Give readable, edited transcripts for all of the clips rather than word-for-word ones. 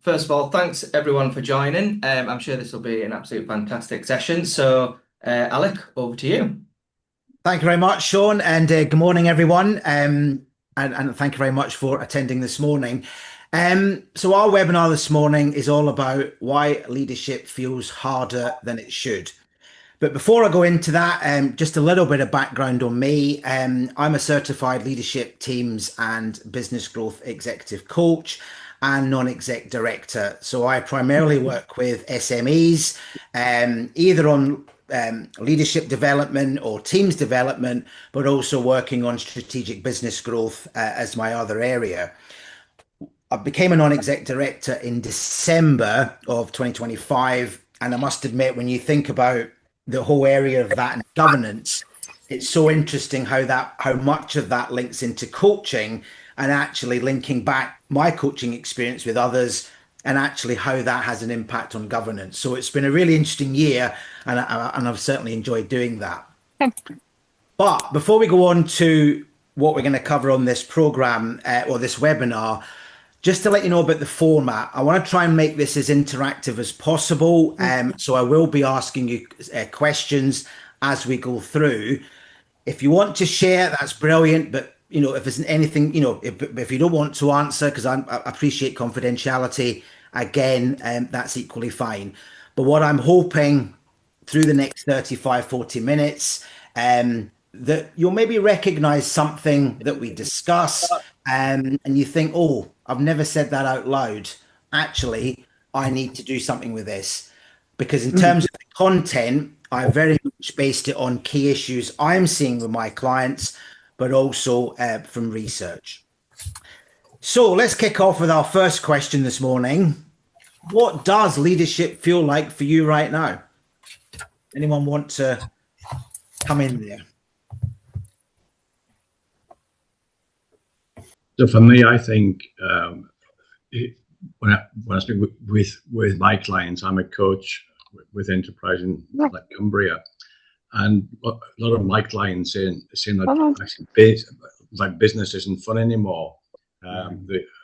First of all, thanks everyone for joining. I'm sure this will be an absolute fantastic session. So, Alec, over to you. Thank you very much, Sean, and good morning, everyone. And thank you very much for attending this morning. So our webinar this morning is all about why leadership feels harder than it should. But before I go into that, just a little bit of background on me. I'm a certified leadership teams and business growth executive coach and non-exec director. So I primarily work with SMEs, either on leadership development or teams development, but also working on strategic business growth as my other area. I became a non-exec director in December of 2025, and I must admit, when you think about the whole area of that and governance, it's so interesting how much of that links into coaching and actually linking back my coaching experience with others and actually how that has an impact on governance. So it's been a really interesting year, and I've certainly enjoyed doing that. But before we go on to what we're going to cover on this program or this webinar, just to let you know about the format, I want to try and make this as interactive as possible. So I will be asking you questions as we go through. If you want to share, that's brilliant. But if there's anything, if you don't want to answer, because I appreciate confidentiality, again, that's equally fine. But what I'm hoping through the next 35, 40 minutes, that you'll maybe recognize something that we discuss, and you think, oh, I've never said that out loud. Actually, I need to do something with this. Because in terms of the content, I very much based it on key issues I'm seeing with my clients, but also from research. So let's kick off with our first question this morning. What does leadership feel like for you right now? Anyone want to come in there? So for me, I think when I speak with my clients, I'm a coach with enterprise in like Cumbria, and a lot of my clients saying that actually like business isn't fun anymore.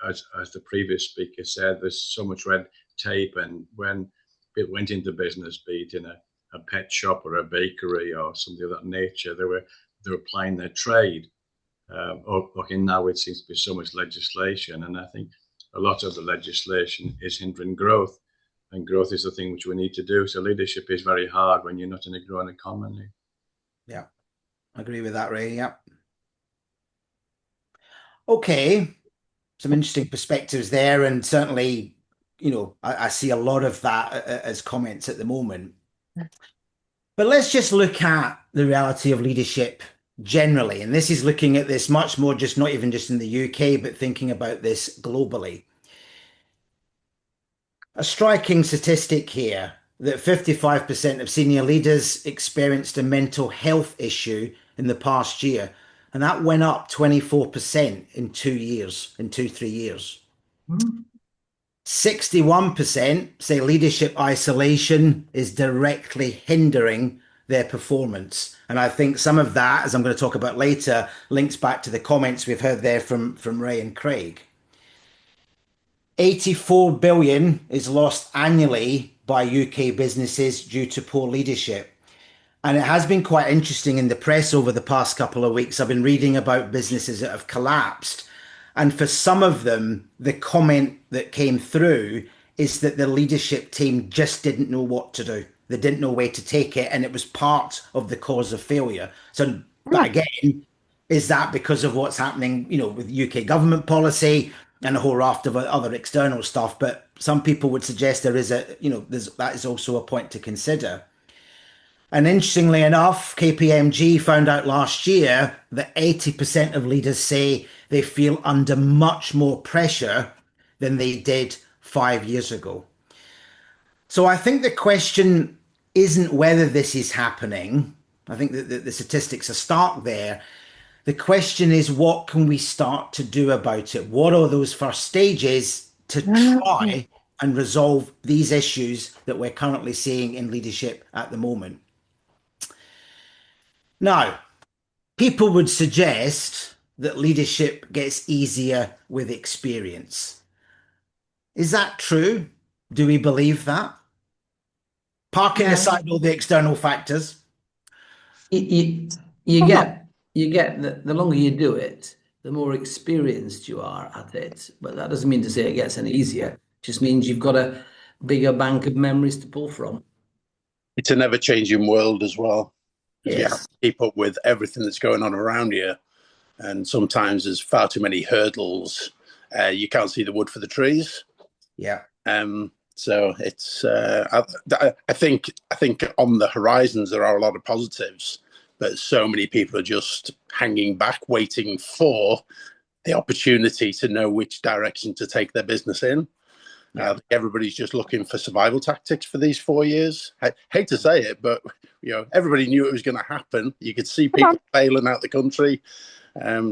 As the previous speaker said, there's so much red tape, and when people went into business, be it in a pet shop or a bakery or something of that nature, they were applying their trade. Okay, now it seems to be so much legislation, and I think a lot of the legislation is hindering growth, and growth is the thing which we need to do. So leadership is very hard when you're not in a growing economy. Yeah, I agree with that, Ray. Yeah. Okay, some interesting perspectives there, and certainly, I see a lot of that as comments at the moment. But let's just look at the reality of leadership generally. And this is looking at this much more, just not even just in the UK, but thinking about this globally. A striking statistic here that 55% of senior leaders experienced a mental health issue in the past year. And that went up 24% in 3 years. 61% say leadership isolation is directly hindering their performance. And I think some of that, as I'm going to talk about later, links back to the comments we've heard there from Ray and Craig. 84 billion is lost annually by UK businesses due to poor leadership. And it has been quite interesting in the press over the past couple of weeks. I've been reading about businesses that have collapsed. And for some of them, the comment that came through is that the leadership team just didn't know what to do. They didn't know where to take it, and it was part of the cause of failure. So, but again, is that because of what's happening, with UK government policy and a whole raft of other external stuff? But some people would suggest that is also a point to consider. And interestingly enough, KPMG found out last year that 80% of leaders say they feel under much more pressure than they did 5 years ago. So I think the question isn't whether this is happening. I think that the statistics are stark there. The question is, what can we start to do about it? What are those first stages to try and resolve these issues that we're currently seeing in leadership at the moment? Now, people would suggest that leadership gets easier with experience. Is that true? Do we believe that? Parking Yeah, aside all the external factors. you, you get the longer you do it, the more experienced you are at it. But that doesn't mean to say it gets any easier. It just means you've got a bigger bank of memories to pull from. It's a never-changing world as well. You have Yes. to keep up with everything that's going on around you, and sometimes there's far too many hurdles. You can't see the wood for the trees. Yeah. So it's I think on the horizons there are a lot of positives, but so many people are just hanging back, waiting for the opportunity to know which direction to take their business in. Everybody's just looking for survival tactics for these 4 years. I hate to say it, but everybody knew it was going to happen. You could see people bailing out the country,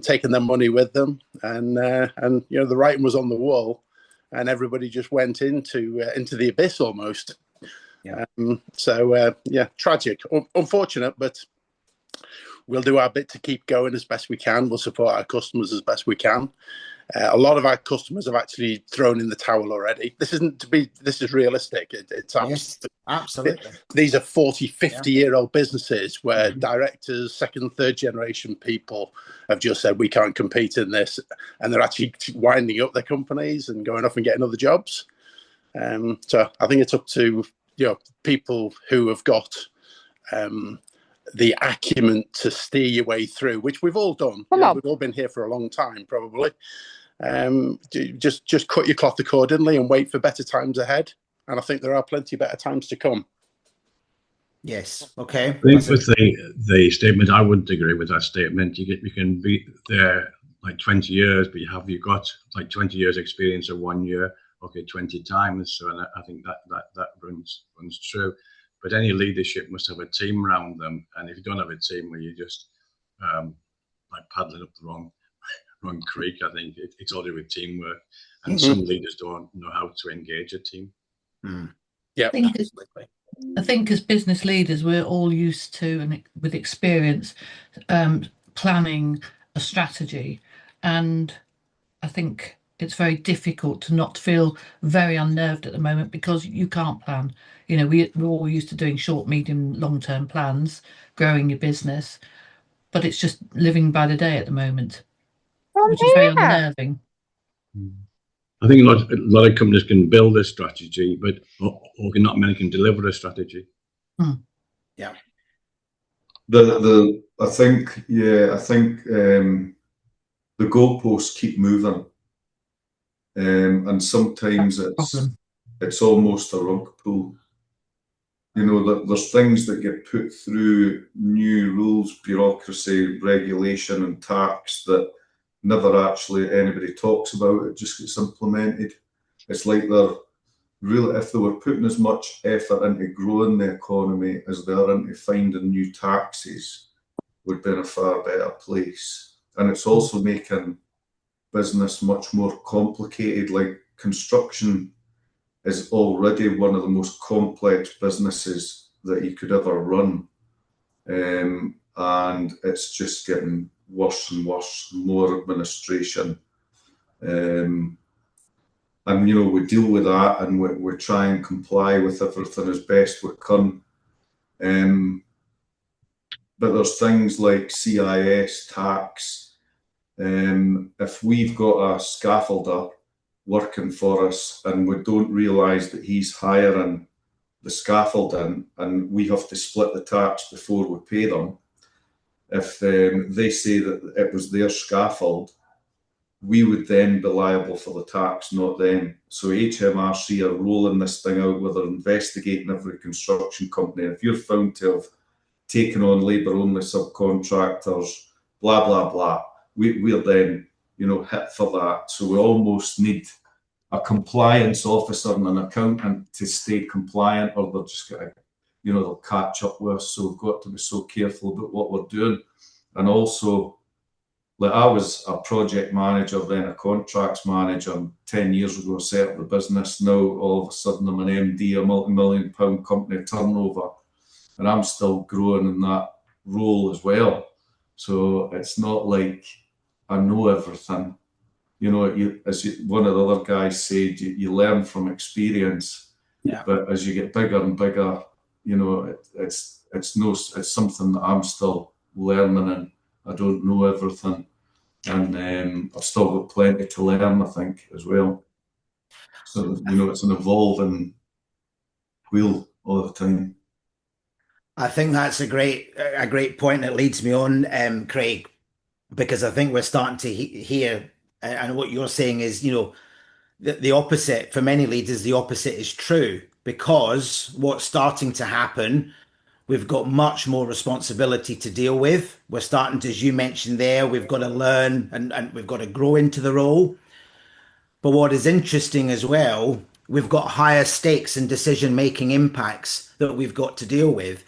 taking their money with them, and the writing was on the wall, and everybody just went into the abyss almost. Yeah. Tragic, unfortunate, but we'll do our bit to keep going as best we can. We'll support our customers as best we can. A lot of our customers have actually thrown in the towel already. This is realistic. It's Yes, absolutely. These are 40, 50-year-old businesses where directors, second, third generation people have just said, we can't compete in this. And they're actually winding up their companies and going off and getting other jobs. So I think it's up to people who have got the acumen to steer your way through, which we've all done. We've all been here for a long time, probably. Just cut your cloth accordingly and wait for better times ahead. And I think there are plenty better times to come. Yes. Okay. I think with the statement, I wouldn't agree with that statement. You can be there like 20 years, but you've got like 20 years experience of 1 year. Okay, 20 times. So I think that runs true. But any leadership must have a team around them, and if you don't have a team, where you just like paddling up the wrong creek, I think it's all to do with teamwork, and some leaders don't know how to engage a team. Yeah, I think as business leaders, we're all used to, and with experience, planning a strategy, and I think it's very difficult to not feel very unnerved at the moment because you can't plan. We're all used to doing short, medium, long-term plans, growing your business, but it's just living by the day at the moment, which is very unnerving. I think a lot of companies can build a strategy, but not many can deliver a strategy. Yeah. I think the goalposts keep moving, and sometimes it's almost a rug pull. There's things that get put through, new rules, bureaucracy, regulation, and tax that never actually anybody talks about. It just gets implemented. It's like if they were putting as much effort into growing the economy as they are into finding new taxes, we'd be in a far better place. And it's also making business much more complicated. Like construction is already one of the most complex businesses that you could ever run. And it's just getting worse and worse, more administration. And we deal with that, and we try and comply with everything as best we can. But there's things like CIS, tax. If we've got a scaffolder working for us and we don't realise that he's hiring the scaffolding, and we have to split the tax before we pay them, if they say that it was their scaffold, we would then be liable for the tax, not them. So HMRC are rolling this thing out where they're investigating every construction company. If you're found to have taken on labour-only subcontractors, blah, blah, blah, we're then, hit for that. So we almost need a compliance officer and an accountant to stay compliant, or they're just going to, they'll catch up with us. So we've got to be so careful about what we're doing. And also, like, I was a project manager, then a contracts manager, and 10 years ago set up the business. Now all of a sudden I'm an MD, a multi-million-pound company turnover, and I'm still growing in that role as well. So it's not like I know everything. you know, one of the other guys said, you learn from experience. Yeah. But as you get bigger and bigger, you know, it's something that I'm still learning, and I don't know everything, and I've still got plenty to learn, I think, as well. So, you know, it's an evolving wheel all the time. I think that's a great point that leads me on, Craig, because I think we're starting to hear, and what you're saying is, you know, the opposite for many leaders, the opposite is true, because what's starting to happen, we've got much more responsibility to deal with. We're starting to, as you mentioned there, we've got to learn and we've got to grow into the role. But what is interesting as well, we've got higher stakes and decision making impacts that we've got to deal with.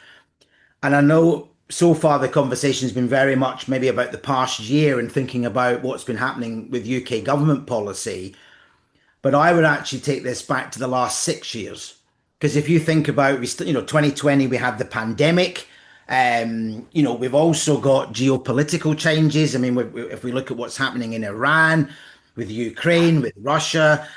And I know so far the conversation's been very much maybe about the past year and thinking about what's been happening with UK government policy. But I would actually take this back to the last 6 years. Because if you think about, 2020, we had the pandemic. We've also got geopolitical changes. I mean, if we look at what's happening in Iran, with Ukraine, with Russia,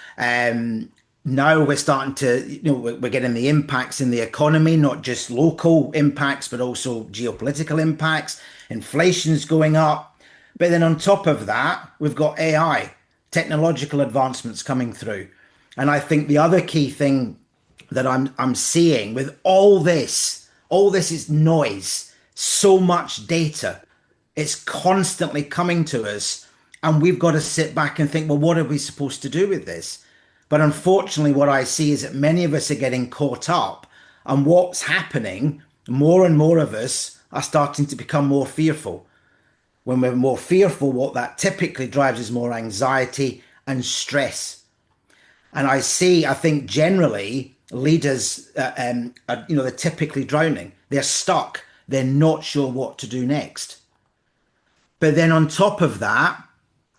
now we're starting to, we're getting the impacts in the economy, not just local impacts, but also geopolitical impacts. Inflation's going up. But then on top of that, we've got AI, technological advancements coming through. And I think the other key thing that I'm seeing with all this is noise, so much data. It's constantly coming to us, and we've got to sit back and think, well, what are we supposed to do with this? But unfortunately, what I see is that many of us are getting caught up, and what's happening, more and more of us are starting to become more fearful. When we're more fearful, what that typically drives is more anxiety and stress. And I think generally leaders, they're typically drowning. They're stuck. They're not sure what to do next. But then on top of that,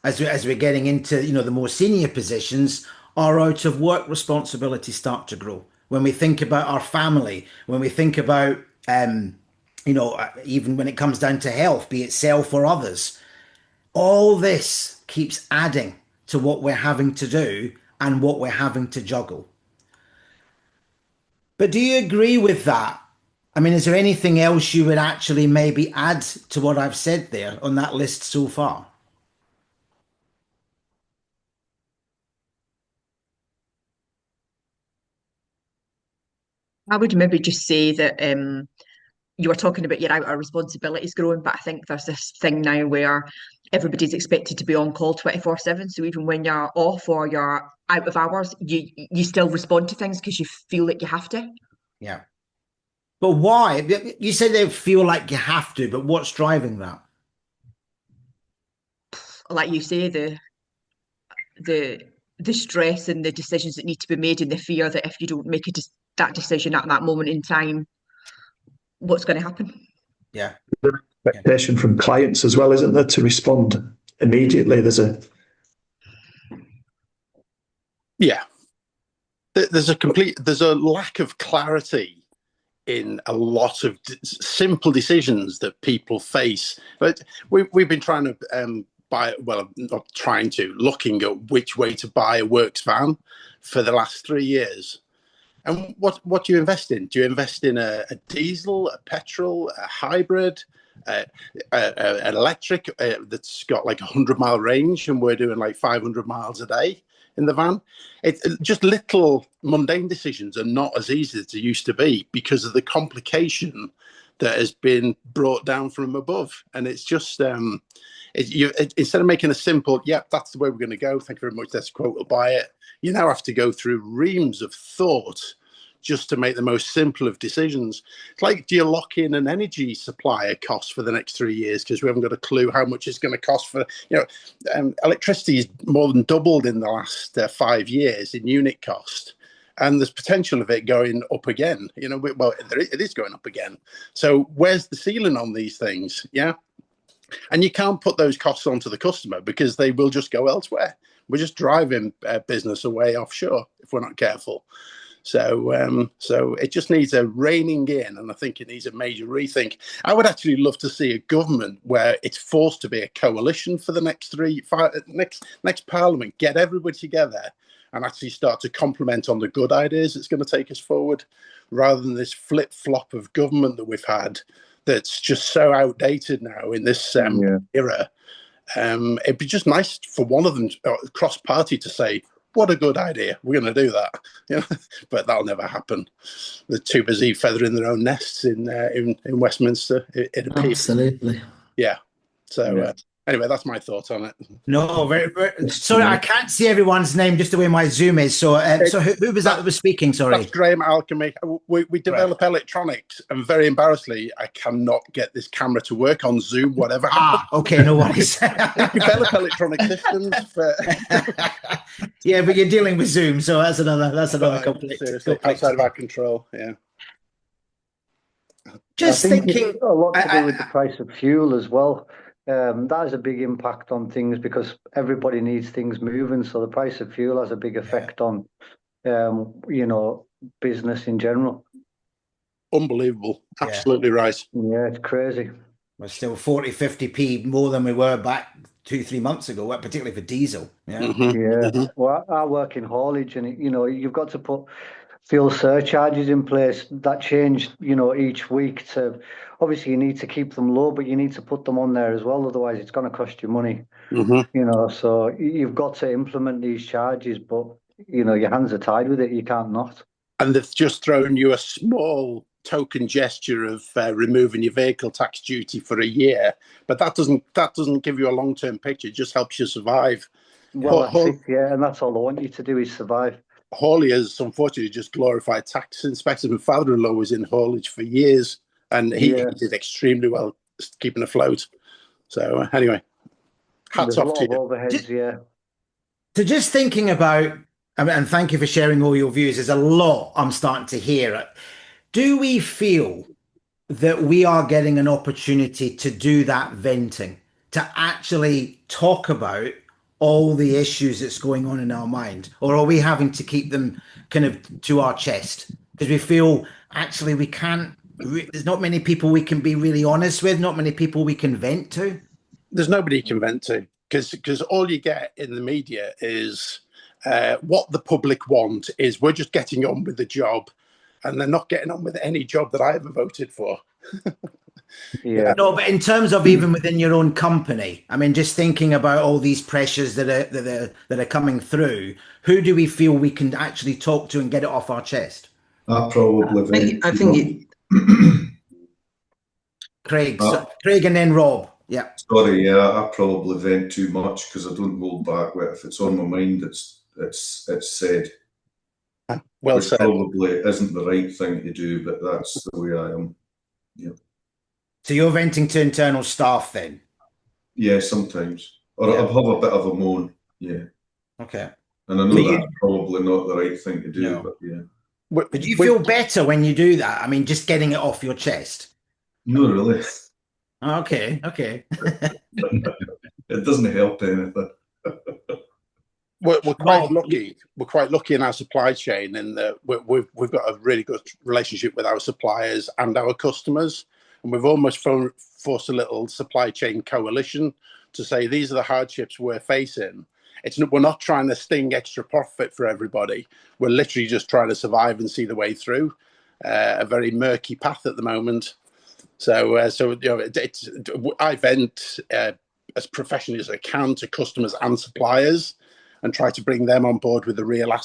as we're getting into, the more senior positions, our out of work responsibilities start to grow. When we think about our family, when we think about, even when it comes down to health, be it self or others, all this keeps adding to what we're having to do and what we're having to juggle. But do you agree with that? I mean, is there anything else you would actually maybe add to what I've said there on that list so far? I would maybe just say that you were talking about your outer responsibilities growing, but I think there's this thing now where everybody's expected to be on call 24/7. So even when you're off or you're out of hours, you still respond to things because you feel like you have to. Yeah. But why? You say they feel like you have to, but what's driving that? Like you say, the the stress and the decisions that need to be made, and the fear that if you don't make that decision at that moment in time, what's going to happen? Yeah. Expectation from clients as well, isn't there, to respond immediately? There's a there's a lack of clarity in a lot of simple decisions that people face. But we've been trying to looking at which way to buy a works van for the last 3 years. And what do you invest in? Do you invest in a diesel, a petrol, a hybrid, an electric that's got like 100-mile range, and we're doing like 500 miles a day in the van? It's just little mundane decisions are not as easy as they used to be because of the complication that has been brought down from above. And it's just instead of making a simple, that's the way we're going to go, thank you very much, let's quote, we'll buy it, you now have to go through reams of thought just to make the most simple of decisions. It's like, do you lock in an energy supplier cost for the next 3 years because we haven't got a clue how much it's going to cost for, electricity is more than doubled in the last 5 years in unit cost. And there's potential of it going up again. It is going up again. So where's the ceiling on these things? Yeah. And you can't put those costs onto the customer because they will just go elsewhere. We're just driving business away offshore if we're not careful. So it just needs a reining in, and I think it needs a major rethink. I would actually love to see a government where it's forced to be a coalition for the next Parliament. Get everybody together and actually start to complement on the good ideas that's going to take us forward, rather than this flip flop of government that we've had that's just so outdated now in this era. It'd be just nice for one of them, cross party, to say, what a good idea, we're going to do that. But that'll never happen. They're too busy feathering their own nests in Westminster, it appears. Absolutely. Yeah. So anyway, that's my thoughts on it. No, very sorry, I can't see everyone's name just the way my Zoom is. So, so who was that was speaking? Sorry, that's Graham Alchemy. We develop electronics, and very embarrassingly, I cannot get this camera to work on Zoom. Whatever. Okay, no worries. We develop electronic systems for. Yeah, but you're dealing with Zoom, so that's another complete outside of our control. Yeah. Just thinking a lot to do with the price of fuel as well. That has a big impact on things because everybody needs things moving. So the price of fuel has a big effect on, business in general. Unbelievable. Absolutely right. Yeah, it's crazy. We're still 40, 50p more than we were back 2-3 months ago, particularly for diesel. Well, I work in haulage, and you've got to put fuel surcharges in place that change, each week. To obviously you need to keep them low, but you need to put them on there as well. Otherwise, it's going to cost you money. So you've got to implement these charges, but your hands are tied with it. You can't not. And they've just thrown you a small token gesture of removing your vehicle tax duty for a year, but that doesn't give you a long-term picture. It just helps you survive. Well, and that's all I want you to do is survive. Hauliers, unfortunately, just glorified tax inspectors. My father-in-law was in haulage for years, and he did extremely well keeping afloat. So anyway, hats off to you. Overheads, So just thinking about, and thank you for sharing all your views. There's a lot I'm starting to hear. Do we feel that we are getting an opportunity to do that venting, to actually talk about all the issues that's going on in our mind, or are we having to keep them kind of to our chest because we feel actually we can't? There's not many people we can be really honest with, not many people we can vent to. There's nobody you can vent to because all you get in the media is what the public want is we're just getting on with the job, and they're not getting on with any job that I ever voted for. No, but in terms of even within your own company, I mean, just thinking about all these pressures that are coming through, who do we feel we can actually talk to and get it off our chest? I think Craig, Craig, and then Rob. Yeah. Sorry, I probably vent too much because I don't hold back. If it's on my mind, it's said. Well said. Probably isn't the right thing to do, but that's the way I am. Yeah. So you're venting to internal staff then? Yeah, sometimes. Or I'll have a bit of a moan. Yeah. Okay. And I know that's probably not the right thing to do, but yeah. But do you feel better when you do that? I mean, just getting it off your chest? No, really. Okay. It doesn't help anything. We're quite lucky. We're quite lucky in our supply chain in that we've got a really good relationship with our suppliers and our customers, and we've almost forced a little supply chain coalition to say these are the hardships we're facing. We're not trying to sting extra profit for everybody. We're literally just trying to survive and see the way through a very murky path at the moment. So I vent as professionally as I can to customers and suppliers, and try to bring them on board with the real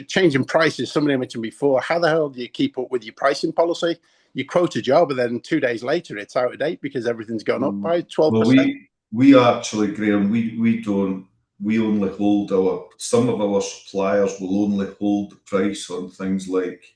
changing prices. Somebody mentioned before, how the hell do you keep up with your pricing policy? You quote a job, and then 2 days later it's out of date because everything's gone up by 12%. Well, we actually, Graham, we don't. We only hold some of our suppliers will only hold the price on things like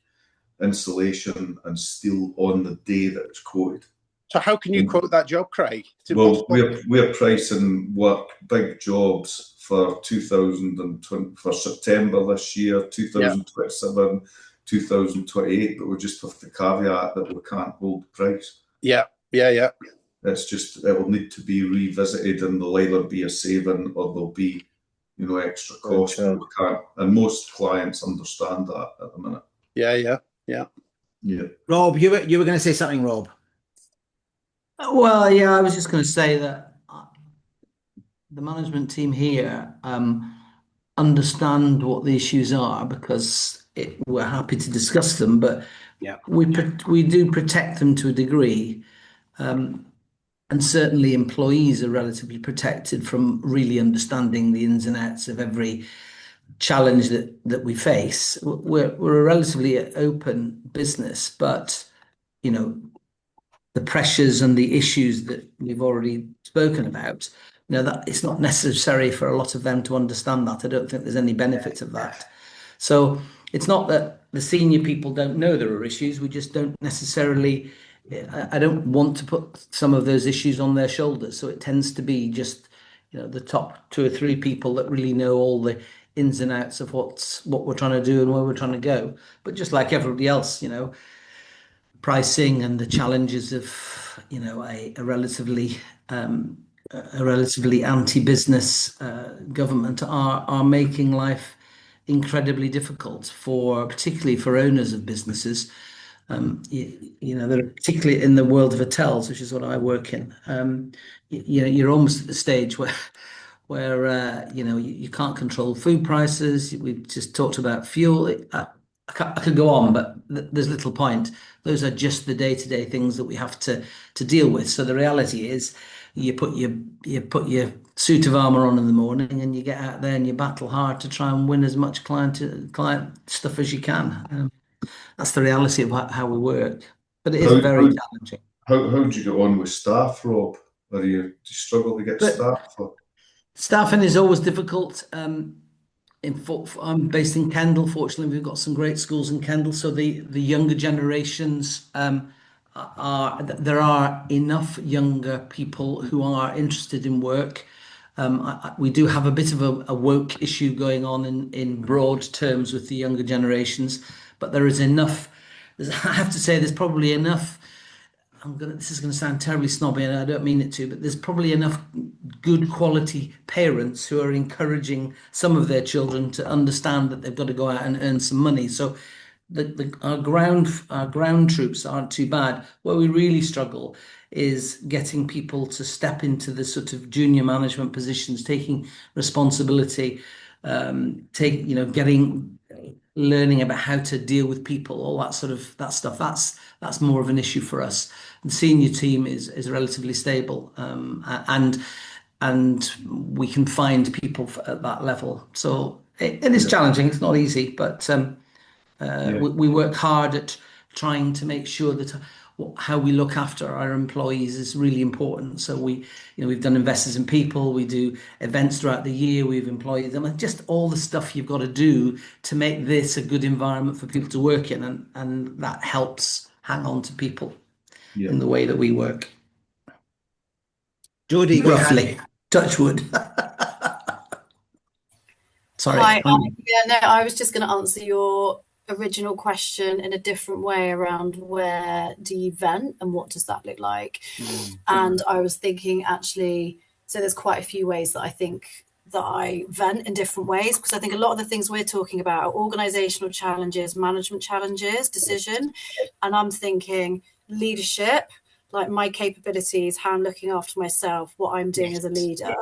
insulation and steel on the day that it's quoted. So how can you quote that job, Craig? Well, we're pricing work, big jobs for 2020, for September this year, 2027, 2028, but we just have to caveat that we can't hold the price. Yeah. It's just, it will need to be revisited, and there'll either be a saving or there'll be extra cost. But we can't, and most clients understand that at the minute. Yeah. Rob, you were going to say something, Rob. Well, yeah, I was just going to say that the management team here understand what the issues are because we're happy to discuss them, but we do protect them to a degree. And certainly employees are relatively protected from really understanding the ins and outs of every challenge that we face. We're a relatively open business, but the pressures and the issues that we've already spoken about, that it's not necessary for a lot of them to understand that. I don't think there's any benefit of that. So it's not that the senior people don't know there are issues. We just don't necessarily. I don't want to put some of those issues on their shoulders. So it tends to be just the top 2 or 3 people that really know all the ins and outs of what we're trying to do and where we're trying to go. But just like everybody else, pricing and the challenges of a relatively anti-business government are making life incredibly difficult particularly for owners of businesses. They're particularly in the world of hotels, which is what I work in. You're almost at the stage where you can't control food prices. We've just talked about fuel. I could go on, but there's little point. Those are just the day-to-day things that we have to deal with. So the reality is, you put your suit of armor on in the morning, and you get out there and you battle hard to try and win as much client stuff as you can. That's the reality of how we work. But it is very challenging. How do you get on with staff, Rob? Do you struggle to get staff? Staffing is always difficult. I'm based in Kendal. Fortunately, we've got some great schools in Kendal. So the younger generations there are enough younger people who are interested in work. We do have a bit of a woke issue going on in broad terms with the younger generations, but there is enough. I have to say, there's probably enough. This is going to sound terribly snobby, and I don't mean it to, but there's probably enough good quality parents who are encouraging some of their children to understand that they've got to go out and earn some money. So our ground troops aren't too bad. Where we really struggle is getting people to step into the sort of junior management positions, taking responsibility, learning about how to deal with people, all that stuff. That's more of an issue for us. The senior team is relatively stable, and we can find people at that level. So it is challenging. It's not easy, but we work hard at trying to make sure that how we look after our employees is really important. So we've done Investors in People, we do events throughout the year, we've employed them, just all the stuff you've got to do to make this a good environment for people to work in, and that helps hang on to people in the way that we work. Jodie, roughly, touch wood. Sorry. Hi. I was just going to answer your original question in a different way around where do you vent and what does that look like. And I was thinking, actually, so there's quite a few ways that I think that I vent in different ways, because I think a lot of the things we're talking about are organizational challenges, management challenges, decision, and I'm thinking leadership, like my capabilities, how I'm looking after myself, what I'm doing as a leader.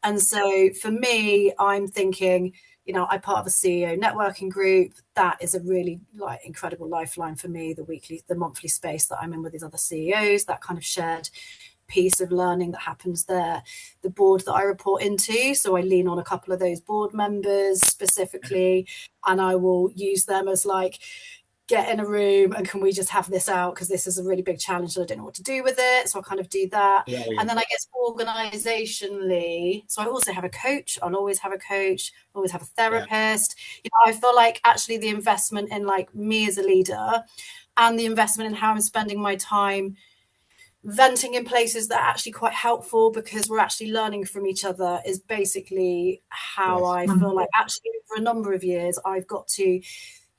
And so for me, I'm thinking, I'm part of a CEO networking group. That is a really incredible lifeline for me, the monthly space that I'm in with these other CEOs, that kind of shared piece of learning that happens there. The board that I report into, so I lean on a couple of those board members specifically, and I will use them as get in a room and can we just have this out, because this is a really big challenge and I don't know what to do with it. So I'll kind of do that. And then I guess organizationally, so I also have a coach. I'll always have a coach, always have a therapist. I feel like actually the investment in me as a leader and the investment in how I'm spending my time venting in places that are actually quite helpful, because we're actually learning from each other, is basically how I feel like actually for a number of years I've got to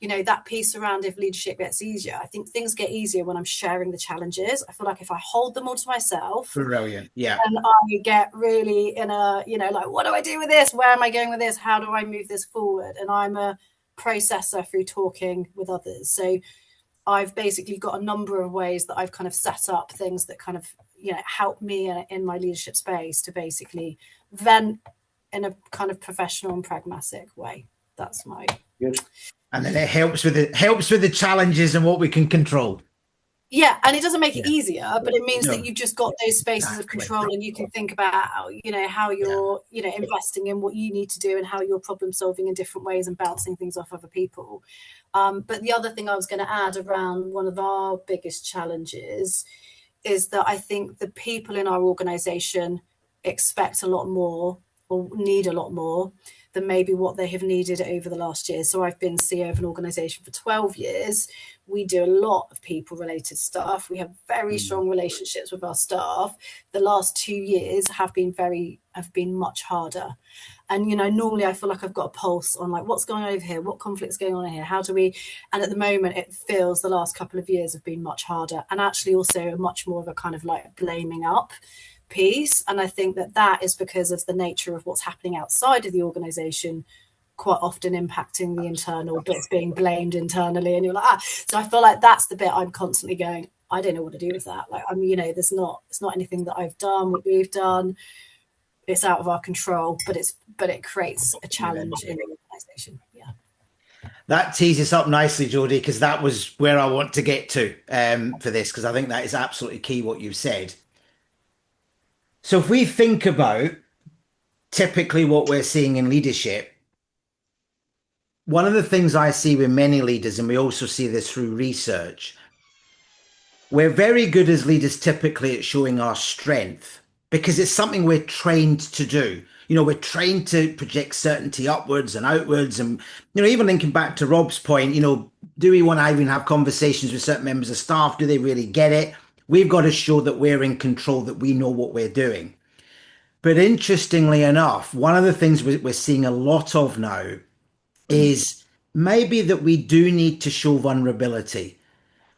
that piece around if leadership gets easier, I think things get easier when I'm sharing the challenges. I feel like if I hold them all to myself, brilliant, yeah, and I get really in a, like, what do I do with this? Where am I going with this? How do I move this forward? And I'm a processor through talking with others. So I've basically got a number of ways that I've kind of set up things that kind of, help me in my leadership space to basically vent in a kind of professional and pragmatic way. That's my... And then it helps with the challenges and what we can control. Yeah, and it doesn't make it easier, but it means that you've just got those spaces of Exactly. control, and you can think about how you're, investing in what you need to do and how you're problem solving in different ways and bouncing things off other people. But the other thing I was going to add around one of our biggest challenges is that I think the people in our organization expect a lot more or need a lot more than maybe what they have needed over the last year. So I've been CEO of an organization for 12 years. We do a lot of people related stuff. We have very strong relationships with our staff. The last 2 years have been much harder. And, normally I feel like I've got a pulse on like, what's going on over here? What conflict's going on here? How do we, and at the moment it feels the last couple of years have been much harder, and actually also much more of a kind of like blaming up piece. And I think that is because of the nature of what's happening outside of the organization, quite often impacting the internal bits being blamed internally. And you're like, so I feel like that's the bit I'm constantly going, I don't know what to do with that. Like, it's not anything that I've done, what we've done. It's out of our control, but it creates a challenge in the organization. Yeah. That tees us up nicely, Jodie, because that was where I want to get to for this, because I think that is absolutely key what you've said. So if we think about typically what we're seeing in leadership, one of the things I see with many leaders, and we also see this through research, we're very good as leaders typically at showing our strength because it's something we're trained to do. We're trained to project certainty upwards and outwards. And, even linking back to Rob's point, do we want to even have conversations with certain members of staff? Do they really get it? We've got to show that we're in control, that we know what we're doing. But interestingly enough, one of the things we're seeing a lot of now is maybe that we do need to show vulnerability,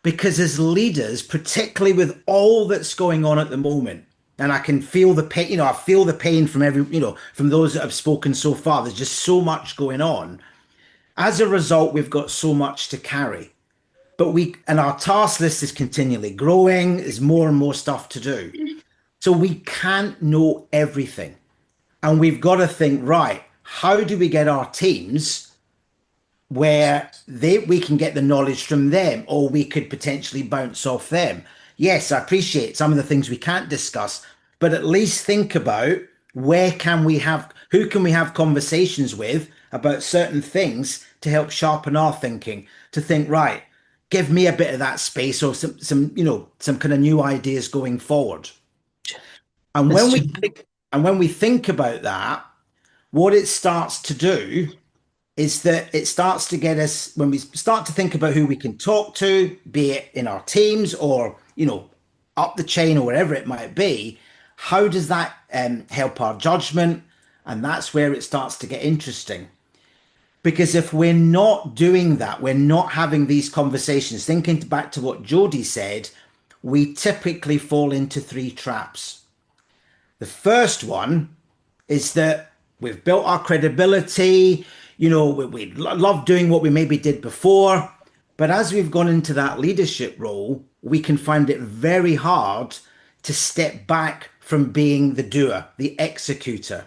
because as leaders, particularly with all that's going on at the moment, and I can feel the pain, I feel the pain from from those that have spoken so far. There's just so much going on. As a result, we've got so much to carry, and our task list is continually growing. There's more and more stuff to do. So we can't know everything. And we've got to think, right, how do we get our teams where we can get the knowledge from them, or we could potentially bounce off them? Yes, I appreciate some of the things we can't discuss, but at least think about who can we have conversations with about certain things to help sharpen our thinking, to think, right, give me a bit of that space or some kind of new ideas going forward. And when we think about that, what it starts to do is that it starts to get us, when we start to think about who we can talk to, be it in our teams or, up the chain or wherever it might be, how does that help our judgment? And that's where it starts to get interesting. Because if we're not doing that, we're not having these conversations, thinking back to what Jodie said, we typically fall into 3 traps. The first one is that we've built our credibility, we love doing what we maybe did before, but as we've gone into that leadership role, we can find it very hard to step back from being the doer, the executor.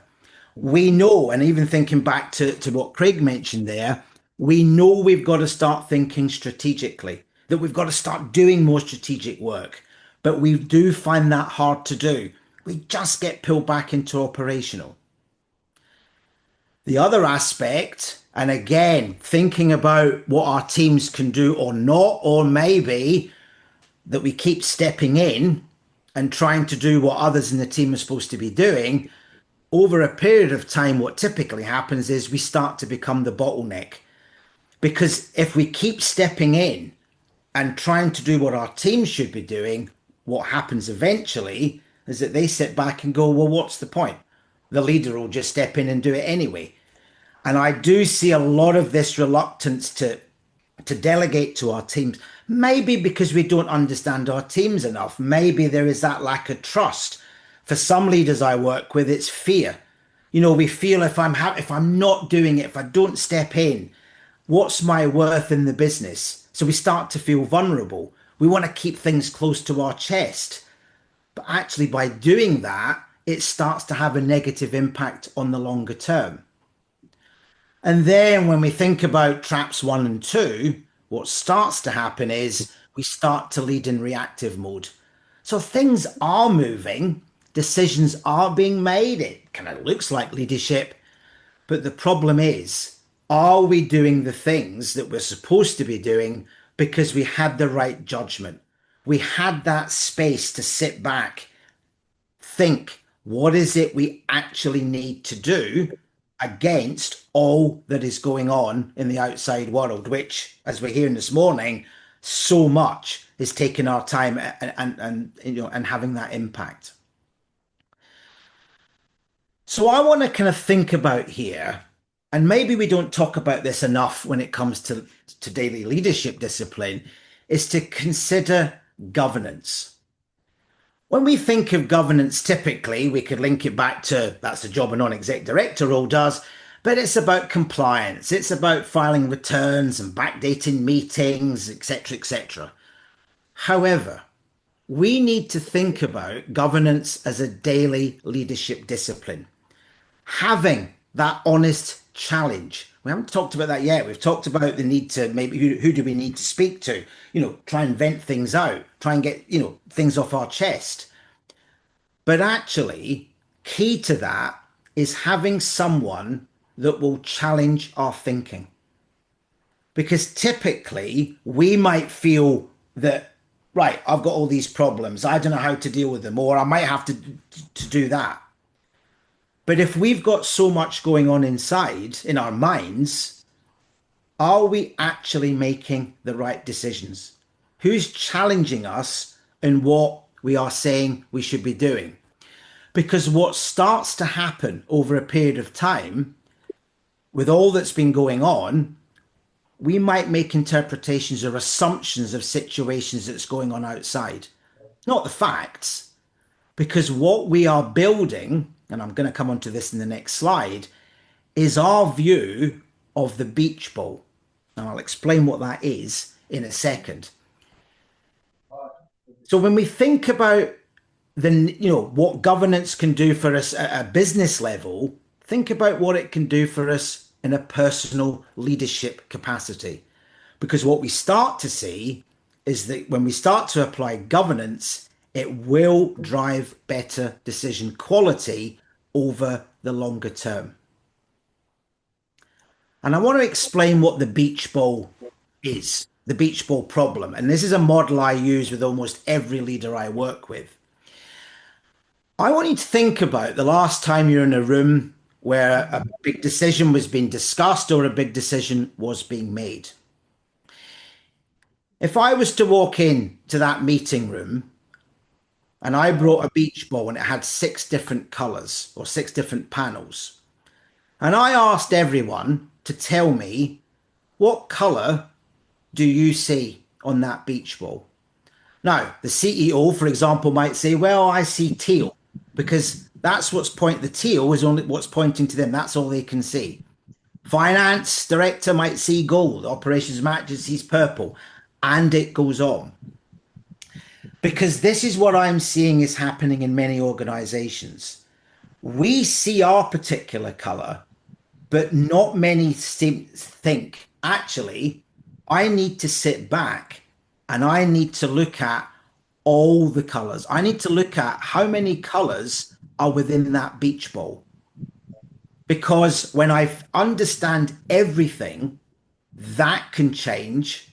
We know, and even thinking back to what Craig mentioned there, we know we've got to start thinking strategically, that we've got to start doing more strategic work, but we do find that hard to do. We just get pulled back into operational. The other aspect, and again, thinking about what our teams can do or not, or maybe that we keep stepping in and trying to do what others in the team are supposed to be doing, over a period of time, what typically happens is we start to become the bottleneck. Because if we keep stepping in and trying to do what our team should be doing, what happens eventually is that they sit back and go, well, what's the point? The leader will just step in and do it anyway. And I do see a lot of this reluctance to to delegate to our teams. Maybe because we don't understand our teams enough. Maybe there is that lack of trust. For some leaders I work with, it's fear. We feel if I'm not doing it, if I don't step in, what's my worth in the business? So we start to feel vulnerable. We want to keep things close to our chest. But actually, by doing that, it starts to have a negative impact on the longer term. And then when we think about traps 1 and 2, what starts to happen is we start to lead in reactive mode. So things are moving, decisions are being made. It kind of looks like leadership. But the problem is, are we doing the things that we're supposed to be doing because we had the right judgment? We had that space to sit back, think, what is it we actually need to do against all that is going on in the outside world, which, as we're hearing this morning, so much is taking our time and having that impact. So I want to kind of think about here, and maybe we don't talk about this enough when it comes to daily leadership discipline, is to consider governance. When we think of governance, typically we could link it back to that's the job a non-exec director role does, but it's about compliance. It's about filing returns and backdating meetings, etc., etc. However, we need to think about governance as a daily leadership discipline. Having that honest challenge. We haven't talked about that yet. We've talked about the need to maybe who do we need to speak to, try and vent things out, try and get, things off our chest. But actually, key to that is having someone that will challenge our thinking. Because typically we might feel that, right, I've got all these problems, I don't know how to deal with them, or I might have to do that. But if we've got so much going on inside in our minds, are we actually making the right decisions? Who's challenging us in what we are saying we should be doing? Because what starts to happen over a period of time, with all that's been going on, we might make interpretations or assumptions of situations that's going on outside, not the facts. Because what we are building, and I'm going to come onto this in the next slide, is our view of the beach ball. And I'll explain what that is in a second. So when we think about what governance can do for us at a business level, think about what it can do for us in a personal leadership capacity. Because what we start to see is that when we start to apply governance, it will drive better decision quality over the longer term. And I want to explain what the beach ball is, the beach ball problem. And this is a model I use with almost every leader I work with. I want you to think about the last time you're in a room where a big decision was being discussed or a big decision was being made. If I was to walk in to that meeting room and I brought a beach ball and it had 6 different colors or 6 different panels, and I asked everyone to tell me, what color do you see on that beach ball? Now, the CEO, for example, might say, well, I see teal, because that's the teal is only what's pointing to them. That's all they can see. Finance director might see gold, operations manager sees purple, and it goes on. Because this is what I'm seeing is happening in many organizations. We see our particular color, but not many think, actually, I need to sit back and I need to look at all the colors. I need to look at how many colors are within that beach ball. Because when I understand everything, that can change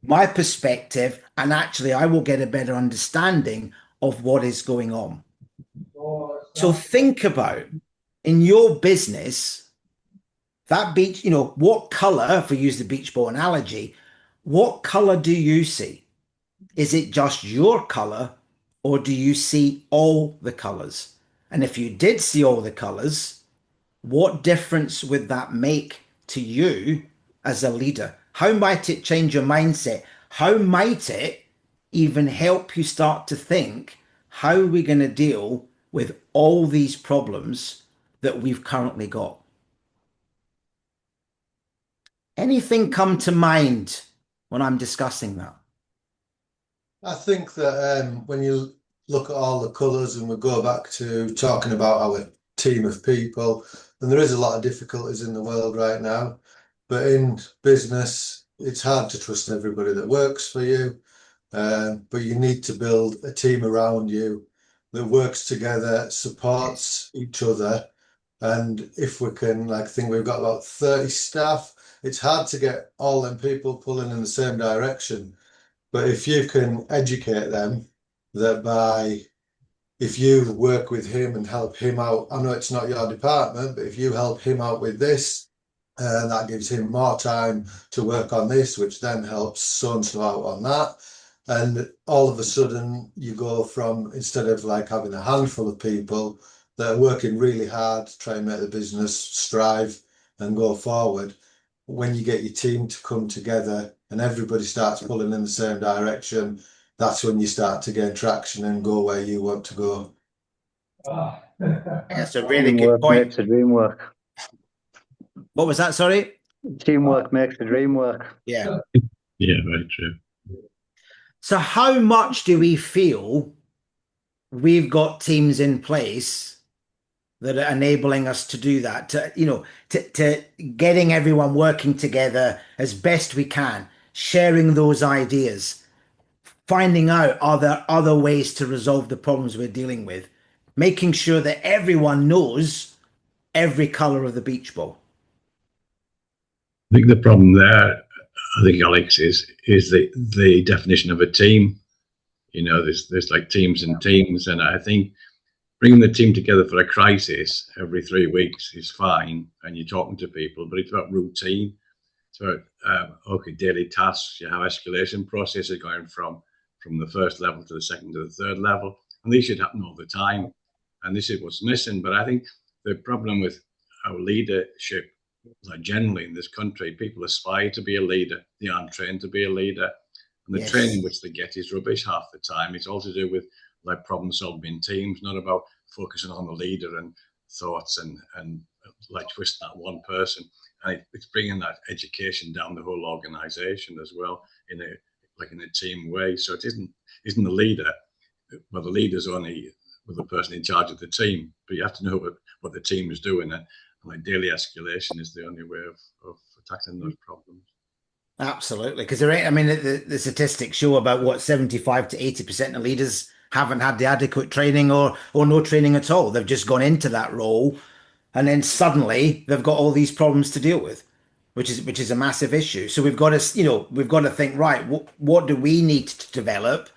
my perspective, and actually I will get a better understanding of what is going on. So think about, in your business, that beach, what color, if we use the beach ball analogy, what color do you see? Is it just your color, or do you see all the colors? And if you did see all the colors, what difference would that make to you as a leader? How might it change your mindset? How might it even help you start to think, how are we going to deal with all these problems that we've currently got? Anything come to mind when I'm discussing that? I think that when you look at all the colours and we go back to talking about our team of people, and there is a lot of difficulties in the world right now, but in business, it's hard to trust everybody that works for you. But you need to build a team around you that works together, supports each other. And if we can, like, think we've got about 30 staff, it's hard to get all them people pulling in the same direction. But if you can educate them that if you work with him and help him out, I know it's not your department, but if you help him out with this, that gives him more time to work on this, which then helps so and so out on that. And all of a sudden, you go from, instead of like having a handful of people that are working really hard to try and make the business strive and go forward, when you get your team to come together and everybody starts pulling in the same direction, that's when you start to gain traction and go where you want to go. That's a really good Teamwork point. makes the dream work. What was that? Sorry? Teamwork makes the dream work. Yeah. Yeah, very true. So how much do we feel we've got teams in place that are enabling us to do that, to getting everyone working together as best we can, sharing those ideas, finding out, are there other ways to resolve the problems we're dealing with, making sure that everyone knows every color of the beach ball? I think the problem there, I think, Alex, is the definition of a team. There's like teams and teams, and I think bringing the team together for a crisis every 3 weeks is fine, and you're talking to people, but it's about routine. It's about daily tasks. You have escalation processes going from the first level to the second to the third level, and these should happen all the time. And this is what's missing. But I think the problem with our leadership, like generally in this country, people aspire to be a leader. They aren't trained to be a leader, and the training which they get is rubbish half the time. It's all to do with like problem solving in teams, not about focusing on the leader and thoughts and like twisting that one person. And it's bringing that education down the whole organization as well in a team way. So it isn't the leader, well, the leader's only the person in charge of the team, but you have to know what the team is doing, and like daily escalation is the only way of tackling those problems. Absolutely, because the statistics show about what 75 to 80% of leaders haven't had the adequate training or no training at all. They've just gone into that role, and then suddenly they've got all these problems to deal with, which is a massive issue. So we've got to think, right, what do we need to develop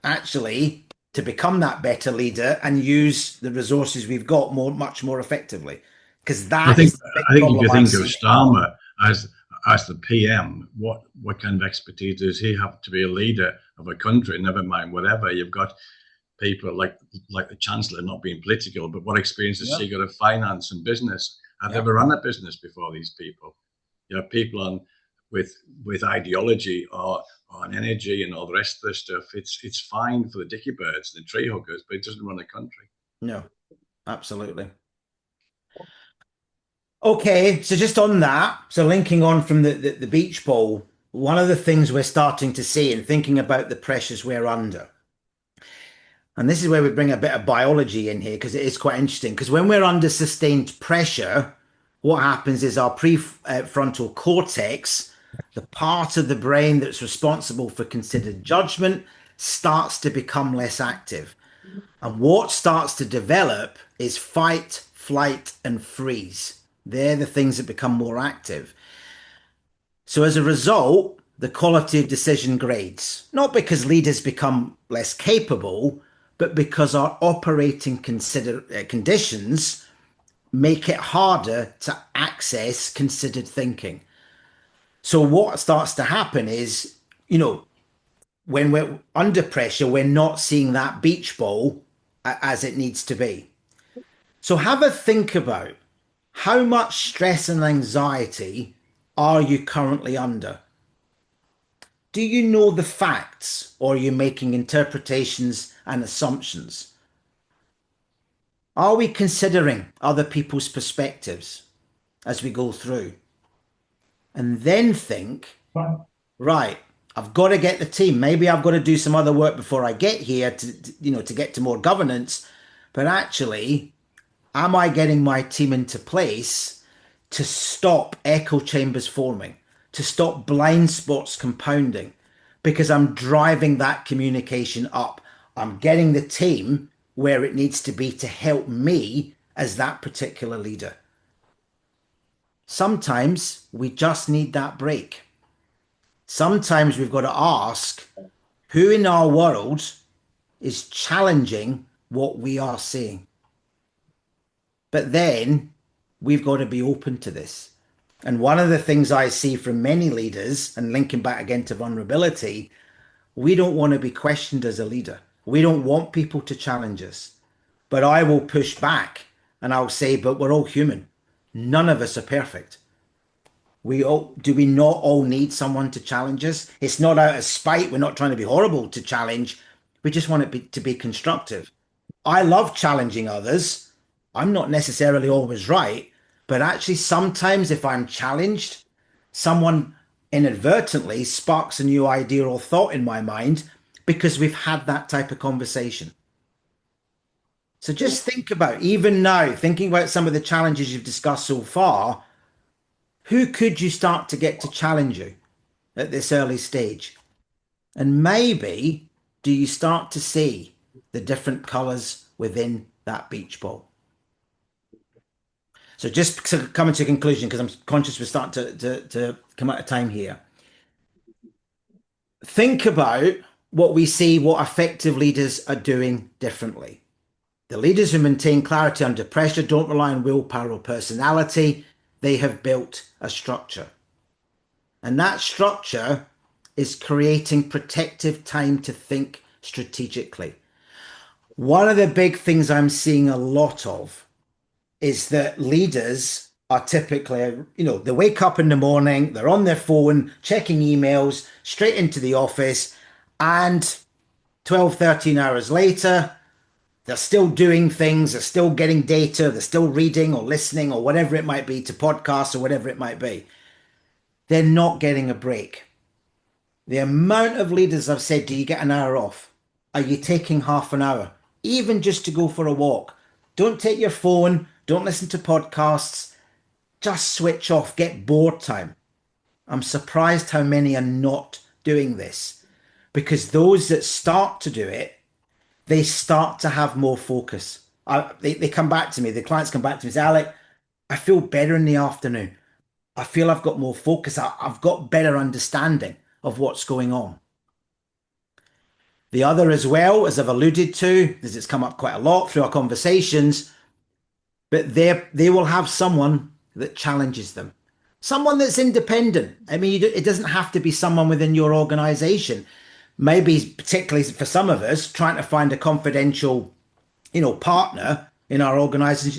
actually to become that better leader and use the resources we've got much more effectively? Because I think if you think of Starmer as the PM, what kind of expertise does he have to be a leader of a country? Never mind whatever. You've got people like the Chancellor, not being political, but what experience has she got of finance and business? I've never run a business before. These people, you have people with ideology or on energy and all the rest of the stuff. It's fine for the dicky birds, the tree huggers, but it doesn't run a country. No, absolutely. Okay, so just on that, so linking on from the beach ball, one of the things we're starting to see and thinking about the pressures we're under, and this is where we bring a bit of biology in here because it is quite interesting, because when we're under sustained pressure, what happens is our prefrontal cortex, the part of the brain that's responsible for considered judgment, starts to become less active. And what starts to develop is fight, flight, and freeze. They're the things that become more active. So as a result, the quality of decision grades, not because leaders become less capable, but because our operating conditions make it harder to access considered thinking. So what starts to happen is, when we're under pressure, we're not seeing that beach ball as it needs to be. So have a think about how much stress and anxiety are you currently under? do you know the facts, or are you making interpretations and assumptions? Are we considering other people's perspectives as we go through? And then think, right, I've got to get the team. Maybe I've got to do some other work before I get here to get to more governance. But actually, am I getting my team into place to stop echo chambers forming, to stop blind spots compounding? Because I'm driving that communication up. I'm getting the team where it needs to be to help me as that particular leader. Sometimes we just need that break. Sometimes we've got to ask who in our world is challenging what we are seeing. But then we've got to be open to this. And one of the things I see from many leaders, and linking back again to vulnerability, we don't want to be questioned as a leader. We don't want people to challenge us. But I will push back and I'll say, but we're all human. None of us are perfect. Do we not all need someone to challenge us? It's not out of spite. We're not trying to be horrible to challenge. We just want it to be constructive. I love challenging others. I'm not necessarily always right, but actually sometimes if I'm challenged, someone inadvertently sparks a new idea or thought in my mind because we've had that type of conversation. So just think about, even now, thinking about some of the challenges you've discussed so far, who could you start to get to challenge you at this early stage? And maybe do you start to see the different colors within that beach ball? So just coming to a conclusion, because I'm conscious we're starting to come out of time here. Think about what we see, what effective leaders are doing differently. The leaders who maintain clarity under pressure don't rely on willpower or personality. They have built a structure. And that structure is creating protective time to think strategically. One of the big things I'm seeing a lot of is that leaders are typically, they wake up in the morning, they're on their phone, checking emails, straight into the office, and 12, 13 hours later, they're still doing things, they're still getting data, they're still reading or listening or whatever it might be, to podcasts or whatever it might be. They're not getting a break. The amount of leaders I've said, do you get an hour off? Are you taking half an hour? Even just to go for a walk. Don't take your phone, don't listen to podcasts, just switch off, get board time. I'm surprised how many are not doing this, because those that start to do it, they start to have more focus. They come back to me, the clients come back to me and say, Alec, I feel better in the afternoon. I feel I've got more focus. I've got better understanding of what's going on. The other as well, as I've alluded to, as it's come up quite a lot through our conversations, but they will have someone that challenges them. Someone that's independent. I mean, it doesn't have to be someone within your organization. Maybe particularly for some of us, trying to find a confidential, partner in our organizations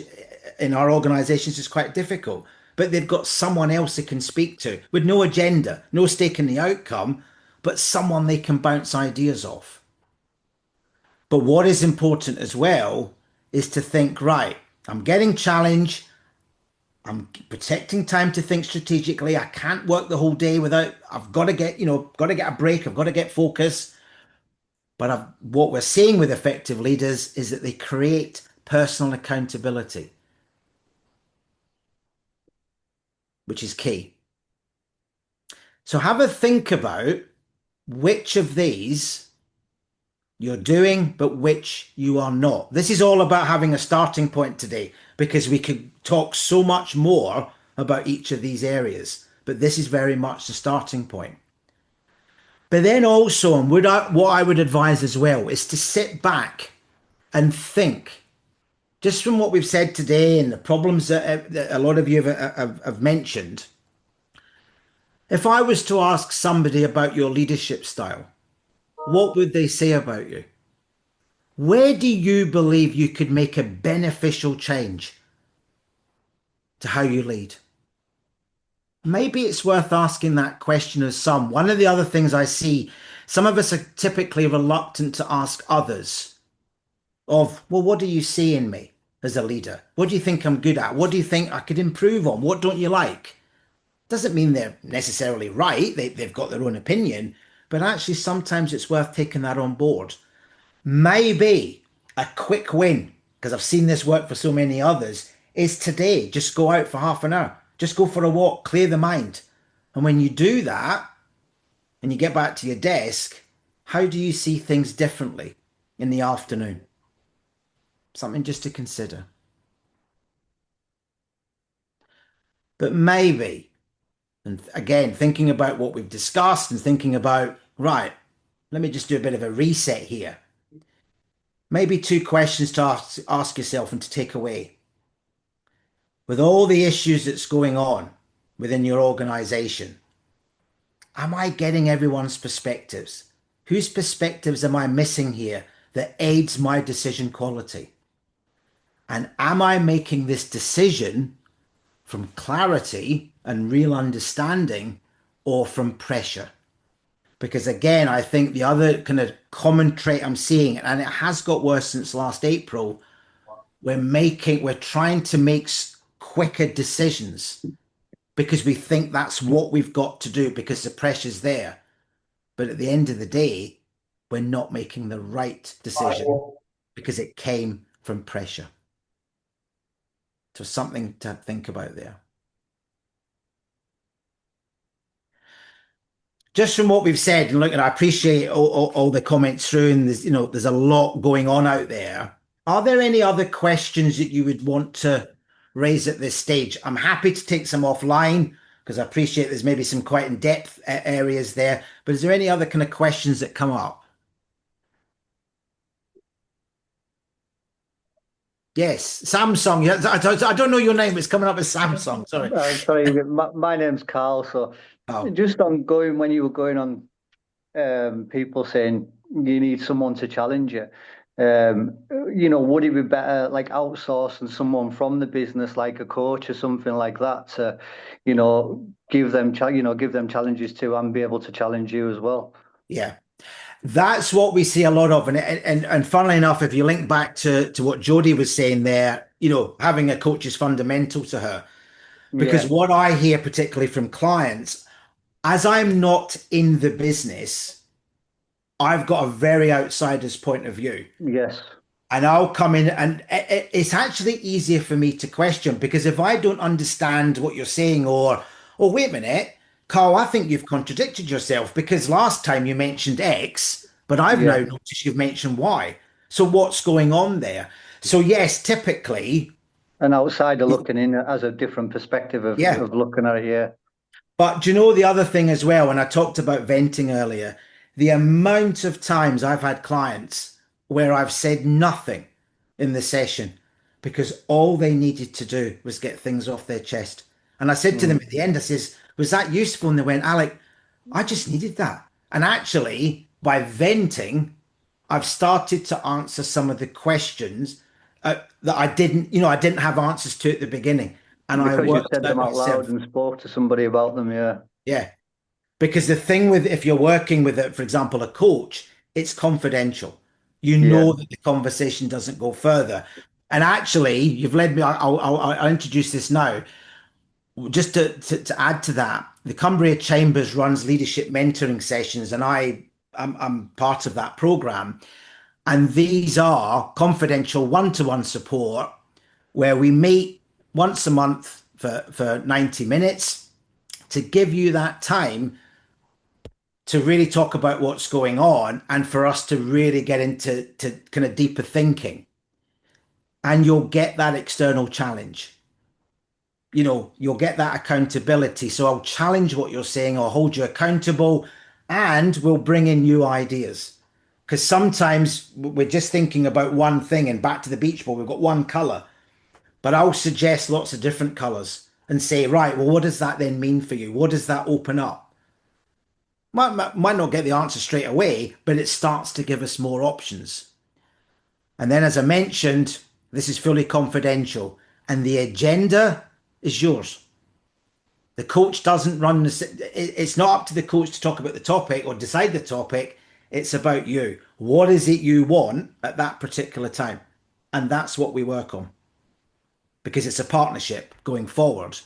is quite difficult. But they've got someone else they can speak to with no agenda, no stake in the outcome, but someone they can bounce ideas off. But what is important as well is to think, right, I'm getting challenged. I'm protecting time to think strategically. I can't work the whole day I've got to get a break. I've got to get focus. But what we're seeing with effective leaders is that they create personal accountability, which is key. So have a think about which of these you're doing, but which you are not. This is all about having a starting point today, because we could talk so much more about each of these areas, but this is very much the starting point. But then also, and what I would advise as well, is to sit back and think, just from what we've said today and the problems that a lot of you have mentioned. If I was to ask somebody about your leadership style, what would they say about you? Where do you believe you could make a beneficial change to how you lead? maybe it's worth asking that question of some. One of the other things I see, some of us are typically reluctant to ask others of, well, what do you see in me as a leader? What do you think I'm good at? What do you think I could improve on? What don't you like? Doesn't mean they're necessarily right. They've got their own opinion, but actually sometimes it's worth taking that on board. Maybe a quick win, because I've seen this work for so many others, is today. Just go out for half an hour. Just go for a walk, clear the mind. And when you do that and you get back to your desk, how do you see things differently in the afternoon? Something just to consider. But maybe, and again, thinking about what we've discussed and thinking about, right, let me just do a bit of a reset here. Maybe two questions to ask yourself and to take away. With all the issues that's going on within your organization, am I getting everyone's perspectives? Whose perspectives am I missing here that aids my decision quality? And am I making this decision from clarity and real understanding or from pressure? Because again, I think the other kind of common trait I'm seeing, and it has got worse since last April, we're trying to make quicker decisions because we think that's what we've got to do because the pressure's there. But at the end of the day, we're not making the right decision because it came from pressure. So something to think about there. Just from what we've said, and look, and I appreciate all the comments through, and there's a lot going on out there. Are there any other questions that you would want to raise at this stage? I'm happy to take some offline because I appreciate there's maybe some quite in-depth areas there. But is there any other kind of questions that come up? Yes, Samsung. Yeah, I don't know your name. It's coming up as Samsung. Sorry. Sorry, my name's Carl. So just on going when you were going on, people saying you need someone to challenge you. Would it be better like outsourcing someone from the business, like a coach or something like that, to, give them challenges too and be able to challenge you as well? Yeah. That's what we see a lot of. And funnily enough, if you link back to what Jodie was saying there, having a coach is fundamental to her. Because what I hear, particularly from clients, as I'm not in the business, I've got a very outsider's point of view. Yes. And I'll come in and it's actually easier for me to question because if I don't understand what you're saying or wait a minute, Carl, I think you've contradicted yourself because last time you mentioned X, but I've now noticed you've mentioned Y. So what's going on there? So yes, typically. An outsider looking in as a different perspective of looking at it, yeah. But do you know the other thing as well, when I talked about venting earlier, the amount of times I've had clients where I've said nothing in the session because all they needed to do was get things off their chest. And I said to them at the end, I says, was that useful? And they went, Alec, I just needed that. And actually, by venting, I've started to answer some of the questions that I didn't have answers to at the beginning. And because I worked you said them out loud and spoke to somebody about them, yeah. Yeah. Because the thing with, if you're working with, for example, a coach, it's confidential. You know that the conversation doesn't go further. And actually, you've led me, I'll introduce this now. Just to add to that, the Cumbria Chambers runs leadership mentoring sessions, and I'm part of that program. And these are confidential one-to-one support where we meet once a month for 90 minutes to give you that time to really talk about what's going on and for us to really get into kind of deeper thinking. And you'll get that external challenge. You'll get that accountability. So I'll challenge what you're saying, I'll hold you accountable, and we'll bring in new ideas. Because sometimes we're just thinking about one thing, and back to the beach ball, we've got one color. But I'll suggest lots of different colors and say, right, well, what does that then mean for you? What does that open up? Might not get the answer straight away, but it starts to give us more options. And then, as I mentioned, this is fully confidential, and the agenda is yours. The coach doesn't run it's not up to the coach to talk about the topic or decide the topic. It's about you. What is it you want at that particular time? And that's what we work on because it's a partnership going forward.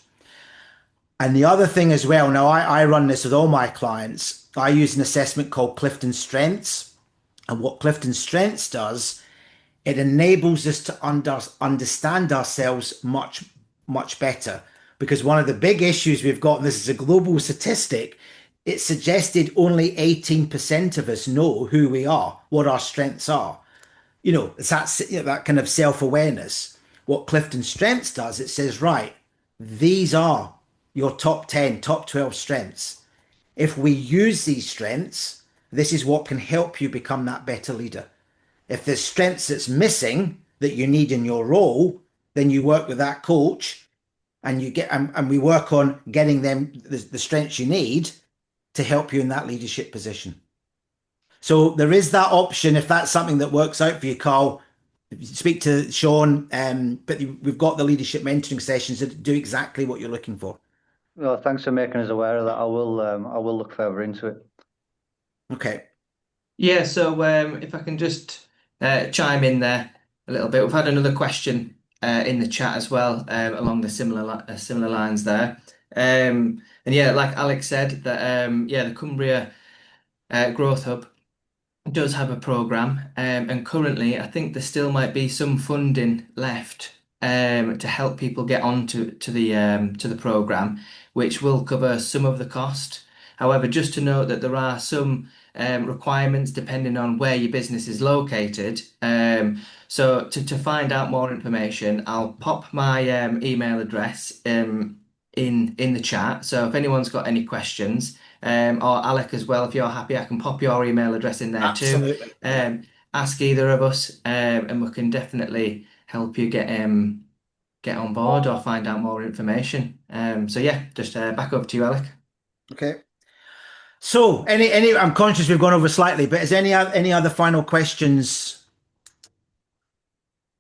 And the other thing as well, now I run this with all my clients. I use an assessment called Clifton Strengths. And what Clifton Strengths does, it enables us to understand ourselves much, much better. Because one of the big issues we've got, and this is a global statistic, it suggested only 18% of us know who we are, what our strengths are. It's that kind of self-awareness. What Clifton Strengths does, it says, right, these are your top 10, top 12 strengths. If we use these strengths, this is what can help you become that better leader. If there's strengths that's missing that you need in your role, then you work with that coach and we work on getting them the strengths you need to help you in that leadership position. So there is that option if that's something that works out for you, Carl. Speak to Sean, but we've got the leadership mentoring sessions that do exactly what you're looking for. Well, thanks for making us aware of that. I will look further into it. Okay. Yeah, so if I can just chime in there a little bit. We've had another question in the chat as well, along the similar lines there. And yeah, like Alex said, that the Cumbria Growth Hub does have a program, and currently I think there still might be some funding left to help people get onto to the program, which will cover some of the cost. However, just to note that there are some requirements depending on where your business is located. So to find out more information, I'll pop my email address in the chat. So if anyone's got any questions, or Alec as well, if you're happy, I can pop your email address in there Absolutely. too. Ask either of us, and we can definitely help you get on board or find out more information. So yeah, just back over to you, Alec. Okay. So I'm conscious we've gone over slightly, but is any other final questions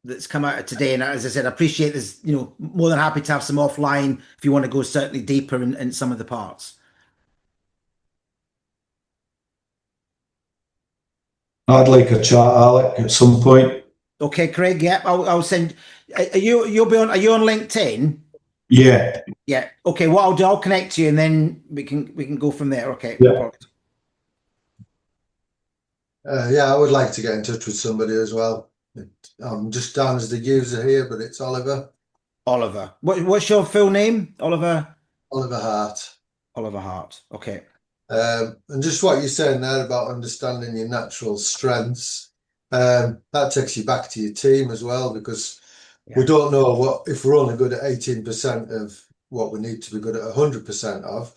that's come out of today? And as I said, I appreciate this, more than happy to have some offline if you want to go certainly deeper in some of the parts. I'd like a chat, Alec, at some point. Okay, Craig. Yeah, I'll send. Are you on LinkedIn? Yeah. Yeah. Okay. What I'll do, I'll connect to you, and then we can go from there. Okay. Yeah. Yeah, I would like to get in touch with somebody as well. I'm just down as the user here, but it's Oliver. Oliver. What's your full name? Oliver. Oliver Hart. Oliver Hart. Okay. And just what you're saying there about understanding your natural strengths, that takes you back to your team as well, because we don't know if we're only good at 18% of what we need to be good at 100% of.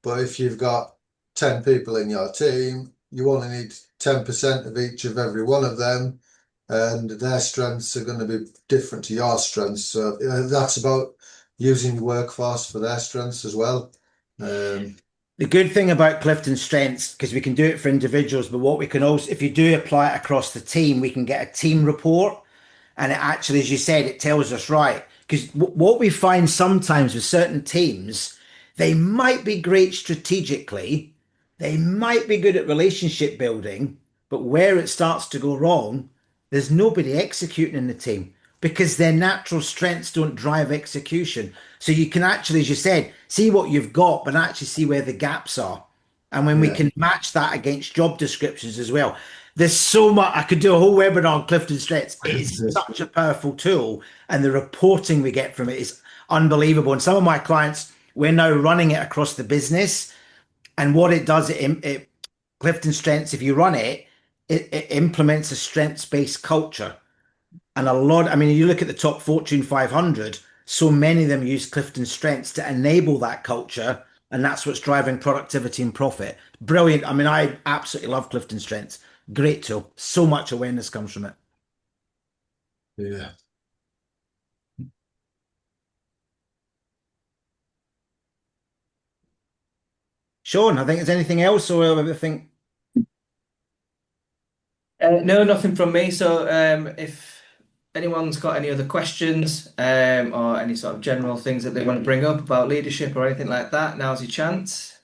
But if you've got 10 people in your team, you only need 10% of each of every one of them, and their strengths are going to be different to your strengths. So that's about using your workforce for their strengths as well. The good thing about Clifton Strengths, because we can do it for individuals, but what we can also, if you do apply it across the team, we can get a team report. And it actually, as you said, it tells us, right, because what we find sometimes with certain teams, they might be great strategically, they might be good at relationship building, but where it starts to go wrong, there's nobody executing in the team because their natural strengths don't drive execution. So you can actually, as you said, see what you've got, but actually see where the gaps are. And when we can match that against job descriptions as well, there's so much. I could do a whole webinar on Clifton Strengths. It's such a powerful tool, and the reporting we get from it is unbelievable. And some of my clients, we're now running it across the business, and what it does, Clifton Strengths, if you run it, it implements a strengths-based culture. And you look at the top Fortune 500, so many of them use Clifton Strengths to enable that culture, and that's what's driving productivity and profit. Brilliant. I absolutely love Clifton Strengths. Great tool. So much awareness comes from it. Yeah. Sean, I think there's anything else, or everything? No, nothing from me. So if anyone's got any other questions or any sort of general things that they want to bring up about leadership or anything like that, now's your chance.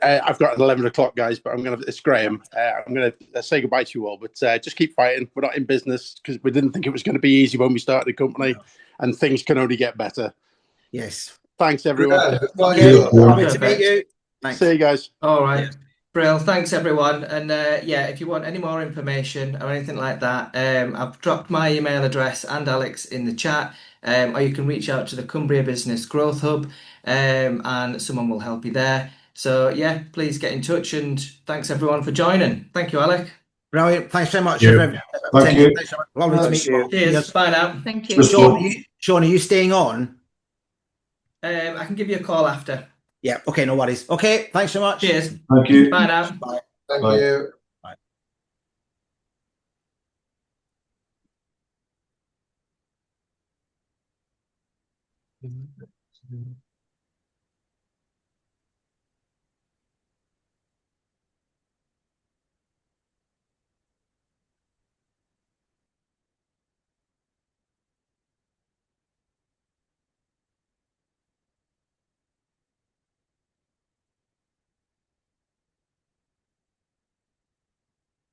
I've got 11 o'clock, guys, but it's Graham. I'm going to say goodbye to you all, but just keep fighting. We're not in business because we didn't think it was going to be easy when we started the company, and things can only get better. Yes. Thanks, everyone. Lovely to meet you. Thanks. See you guys. All right. Yeah. Brill, thanks everyone. And yeah, if you want any more information or anything like that, I've dropped my email address and Alex in the chat, or you can reach out to the Cumbria Business Growth Hub, and someone will help you there. So yeah, please get in touch, and thanks everyone for joining. Thank you, Alec. Brilliant. Thanks so much. Thank you. Thanks so much. Lovely to meet you. Cheers. Bye now. Thank you. Sean, are you staying on? I can give you a call after. Yeah. Okay. No worries. Okay. Thanks so much. Cheers. Thank you. Bye now. Bye. Thank you. Bye.